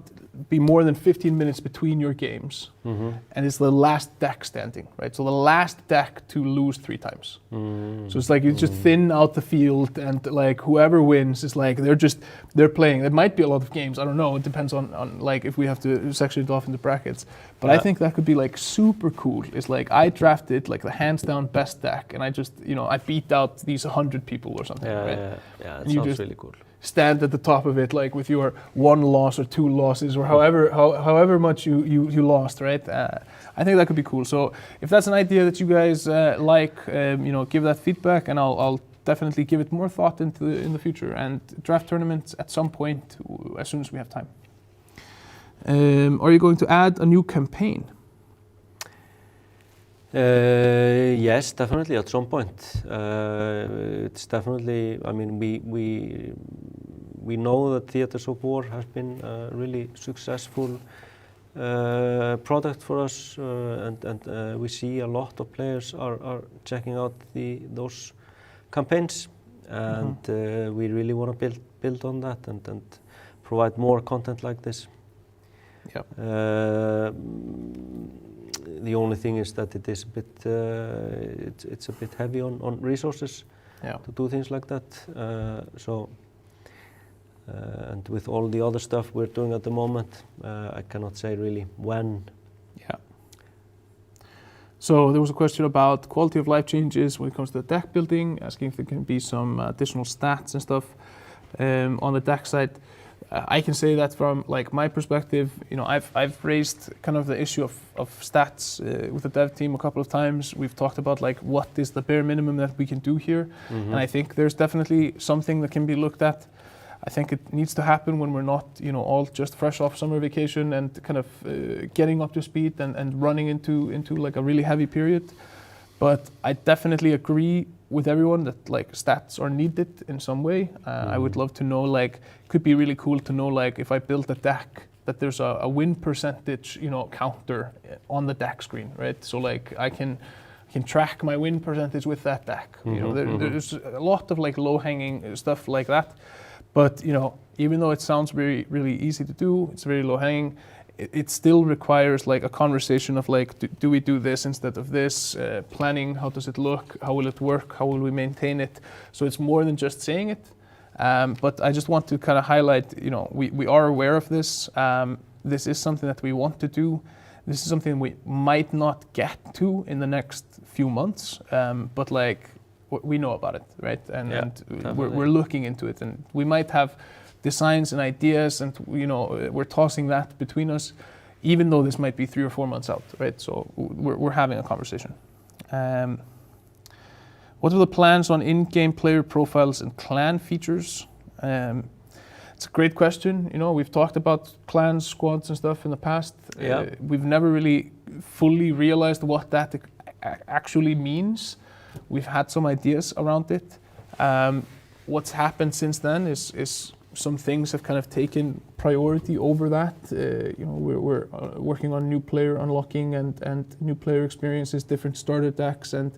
be more than 15 minutes between your games, and it's the last deck standing, right? So the last deck to lose 3 times. So it's like you just thin out the field, and like whoever wins is like they're playing. There might be a lot of games, I don't know. It depends on like if we have to section it off into brackets. But I think that could be like super cool. It's like I drafted like the hands down best deck, and I just, you know, I beat out these 100 people or something, right? Yeah, it sounds really cool. Stand at the top of it, like with your 1 loss or 2 losses, or however much you lost, right? I think that could be cool. So if that's an idea that you guys like, you know, give that feedback, and I'll definitely give it more thought in the future, and draft tournaments at some point as soon as we have time. Are you going to add a new campaign? Yes, definitely at some point. It's definitely, I mean, we know that Theatres of War has been a really successful product for us, and we see a lot of players are checking out those campaigns, and we really want to build on that and provide more content like this. Yep. The only thing is that it is a bit, it's a bit heavy on resources to do things like that. And with all the other stuff we're doing at the moment, I cannot say really when. Yeah. So there was a question about quality of life changes when it comes to the deck building, asking if there can be some additional stats and stuff on the deck side. I can say that from like my perspective, you know, I've raised kind of the issue of stats with the dev team a couple of times. We've talked about like what is the bare minimum that we can do here, and I think there's definitely something that can be looked at. I think it needs to happen when we're not, you know, all just fresh off summer vacation and kind of getting up to speed and running into like a really heavy period. But I definitely agree with everyone that like stats are needed in some way. I would love to know, like, could be really cool to know, like, if I build a deck, that there's a win percentage, you know, counter on the deck screen, right? So like I can track my win percentage with that deck. You know, there's a lot of like low-hanging stuff like that. But you know, even though it sounds really easy to do, it's very low-hanging. It still requires like a conversation of like, do we do this instead of this? Planning, how does it look? How will it work? How will we maintain it? So it's more than just saying it. But I just want to kind of highlight, you know, we are aware of this. This is something that we want to do. This is something we might not get to in the next few months, but like we know about it, right? And we're looking into it, and we might have designs and ideas, and you know, we're tossing that between us, even though this might be 3 or 4 months out, right? So we're having a conversation. What are the plans on in-game player profiles and clan features? It's a great question. You know, we've talked about clans, squads, and stuff in the past. We've never really fully realized what that actually means. We've had some ideas around it. What's happened since then is some things have kind of taken priority over that. You know, we're working on new player unlocking and new player experiences, different starter decks, and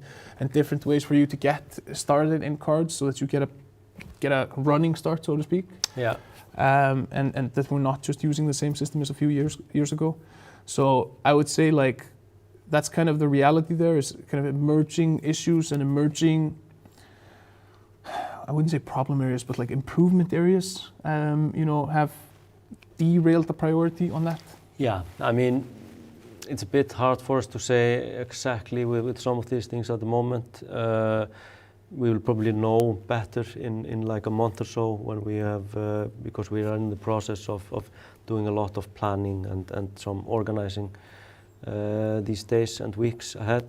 different ways for you to get started in cards, so that you get a running start, so to speak. Yeah. And that we're not just using the same system as a few years ago. So I would say like that's kind of the reality there, is kind of emerging issues and emerging, I wouldn't say problem areas, but like improvement areas, you know, have derailed the priority on that. Yeah, I mean, it's a bit hard for us to say exactly with some of these things at the moment. We will probably know better in like a month or so, when we have, because we are in the process of doing a lot of planning and some organizing these days and weeks ahead.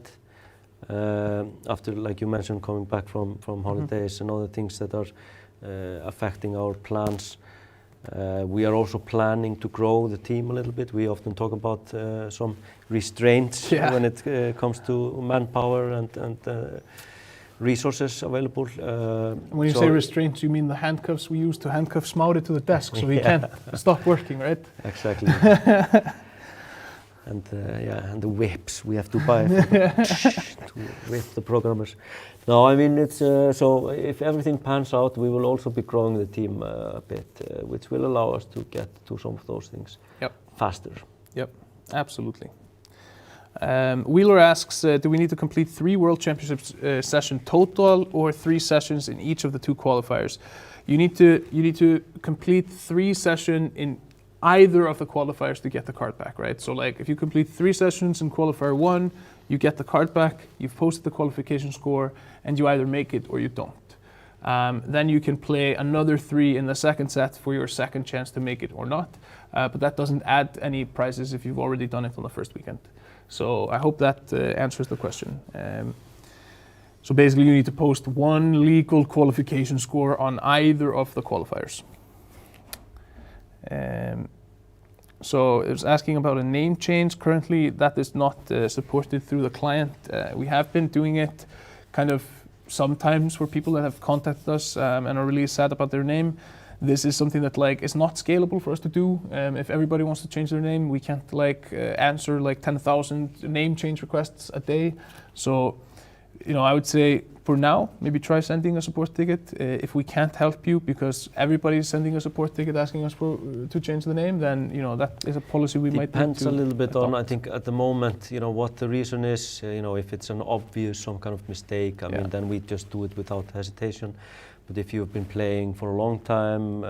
After, like you mentioned, coming back from holidays and other things that are affecting our plans. We are also planning to grow the team a little bit. We often talk about some restraints when it comes to manpower and resources available. When you say restraints, you mean the handcuffs we use to handcuff Smári to the desk, so he can't stop working, right? Exactly. And and the whips we have to buy to whip the programmers. No, I mean, it's so if everything pans out, we will also be growing the team a bit, which will allow us to get to some of those things faster. Yep, absolutely. Wheeler asks, do we need to complete 3 World Championships session total, or 3 sessions in each of the 2 qualifiers? You need to complete 3 sessions in either of the qualifiers to get the card back, right? So like if you complete 3 sessions in qualifier 1, you get the card back, you've posted the qualification score, and you either make it or you don't. Then you can play another 3 in the second set for your second chance to make it or not. But that doesn't add any prizes if you've already done it on the first weekend. So I hope that answers the question. So basically you need to post 1 legal qualification score on either of the qualifiers. So it was asking about a name change. Currently that is not supported through the client. We have been doing it kind of sometimes for people that have contacted us and are really sad about their name. This is something that like is not scalable for us to do. If everybody wants to change their name, we can't like answer like 10,000 name change requests a day. So, you know, I would say for now, maybe try sending a support ticket. If we can't help you because everybody's sending a support ticket asking us to change the name, then, you know, that is a policy we might need to Depends a little bit on, I think, at the moment, you know, what the reason is. You know, if it's an obvious, some kind of mistake, I mean, then we just do it without hesitation. But if you've been playing for a long time,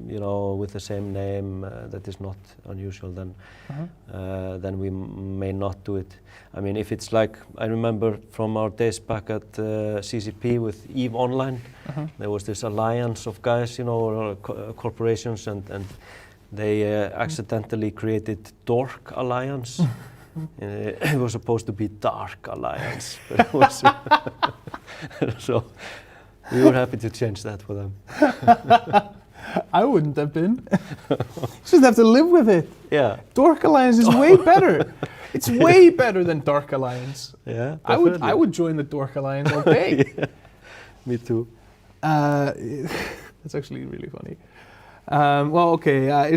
you know, with the same name, that is not unusual, then we may not do it. I mean, if it's like, I remember from our days back at CCP with EVE Online, there was this alliance of guys, you know, corporations, and they accidentally created Dork Alliance. It was supposed to be Dark Alliance, but it was so. We were happy to change that for them. I wouldn't have been. You just have to live with it. Yeah. Dork Alliance is way better. It's way better than Dark Alliance. Yeah, I would join the Dark Alliance all day. Yeah, me too. That's actually really funny. Well, okay.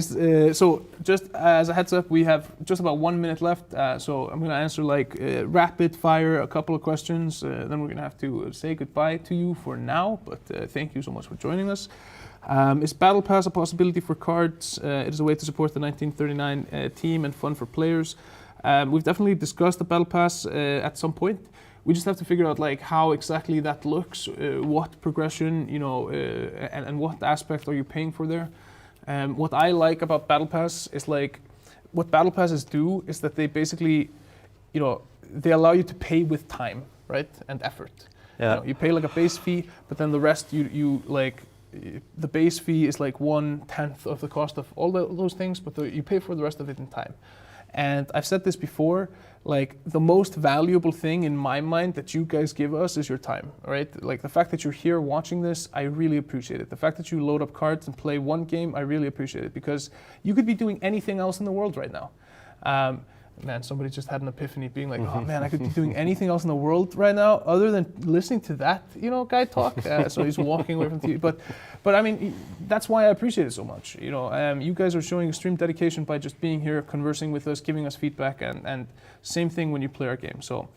So just as a heads up, we have just about 1 minute left. So I'm going to answer like rapid fire a couple of questions. Then we're going to have to say goodbye to you for now. But thank you so much for joining us. Is Battle Pass a possibility for KARDS? It is a way to support the 1939 team and fun for players. We've definitely discussed the Battle Pass at some point. We just have to figure out like how exactly that looks, what progression, you know, and what aspect are you paying for there. What I like about Battle Pass is like, what Battle Passes do is that they basically, you know, they allow you to pay with time, right, and effort. Yeah. You know, you pay like a base fee, but then the rest you like, the base fee is like 1/10 of the cost of all those things, but you pay for the rest of it in time. And I've said this before, like the most valuable thing in my mind that you guys give us is your time, right? Like the fact that you're here watching this, I really appreciate it. The fact that you load up KARDS and play one game, I really appreciate it because you could be doing anything else in the world right now. Man, somebody just had an epiphany being like, oh man, I could be doing anything else in the world right now other than listening to that, you know, guy talk. So he's walking away from TV. But I mean, that's why I appreciate it so much. You know, you guys are showing extreme dedication by just being here, conversing with us, giving us feedback, and same thing when you play our game. So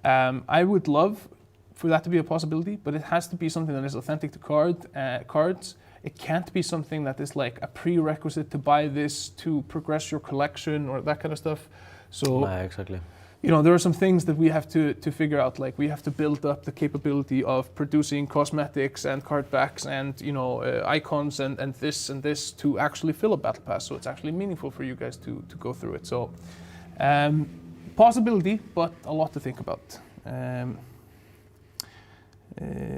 I would love for that to be a possibility, but it has to be something that is authentic to KARDS. It can't be something that is like a prerequisite to buy this to progress your collection or that kind of stuff. So, exactly. You know, there are some things that we have to figure out. Like we have to build up the capability of producing cosmetics and card backs and, you know, icons and this to actually fill a battle pass. So it's actually meaningful for you guys to go through it. So possibility, but a lot to think about.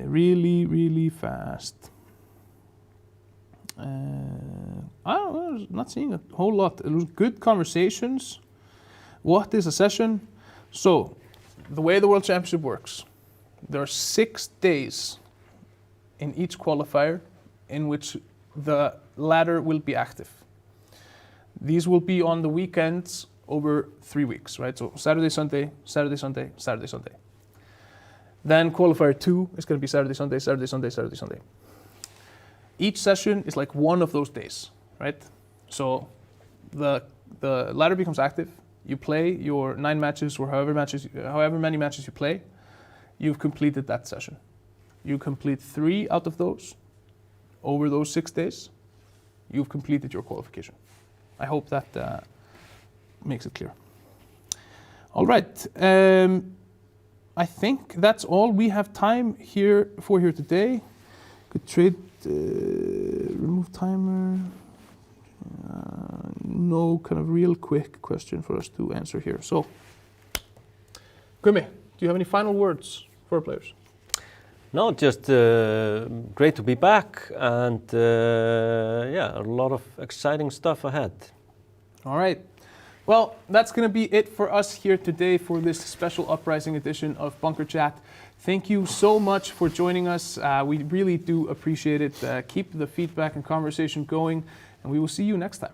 Really, really fast. I'm not seeing a whole lot. It was good conversations. What is a session? So, the way the World Championship works, there are 6 days in each qualifier in which the ladder will be active. These will be on the weekends over 3 weeks, right? So Saturday, Sunday, Saturday, Sunday, Saturday, Sunday. Then qualifier 2 is going to be Saturday, Sunday, Saturday, Sunday, Saturday, Sunday. Each session is like one of those days, right? So the ladder becomes active. You play your 9 matches or however many matches you play. You've completed that session. You complete 3 out of those over those 6 days. You've completed your qualification. I hope that makes it clear. All right. I think that's all we have time here today. Good trade. Remove timer. No kind of real quick question for us to answer here. So, Gumi, do you have any final words for our players? No, just great to be back and yeah, a lot of exciting stuff ahead. All right. Well, that's going to be it for us here today for this special Uprising edition of Bunker Chat. Thank you so much for joining us. We really do appreciate it. Keep the feedback and conversation going, and we will see you next time.